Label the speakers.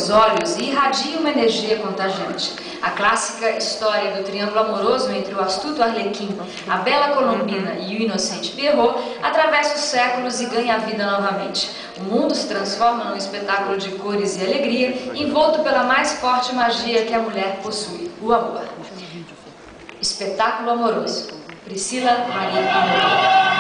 Speaker 1: aos olhos e irradia uma energia contagiante. A clássica história do triângulo amoroso entre o astuto Arlequim, a bela Colombina e o inocente Pierrot atravessa os séculos e ganha vida novamente. O mundo se transforma num espetáculo de cores e alegria, envolto pela mais forte magia que a mulher possui, o amor. Espetáculo amoroso. Priscila Maria Pinheiro.